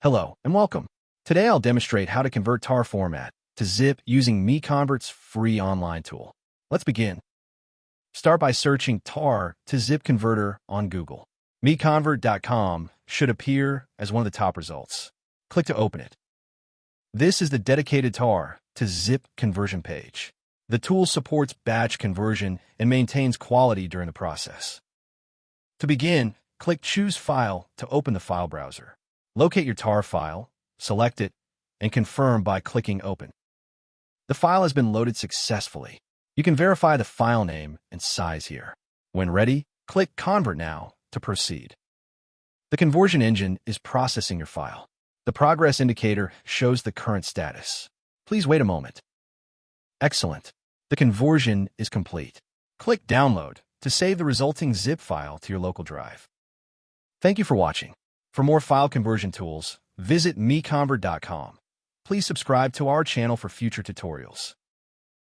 Hello and welcome. Today I'll demonstrate how to convert tar format to zip using MiConvert's free online tool. Let's begin. Start by searching tar to zip converter on Google. MiConvert.com should appear as one of the top results. Click to open it. This is the dedicated tar to zip conversion page. The tool supports batch conversion and maintains quality during the process. To begin, click Choose File to open the file browser. Locate your tar file, select it, and confirm by clicking Open. The file has been loaded successfully. You can verify the file name and size here. When ready, click Convert Now to proceed. The conversion engine is processing your file. The progress indicator shows the current status. Please wait a moment. Excellent. The conversion is complete. Click Download to save the resulting zip file to your local drive. Thank you for watching. For more file conversion tools, visit MiConvert.com. Please subscribe to our channel for future tutorials.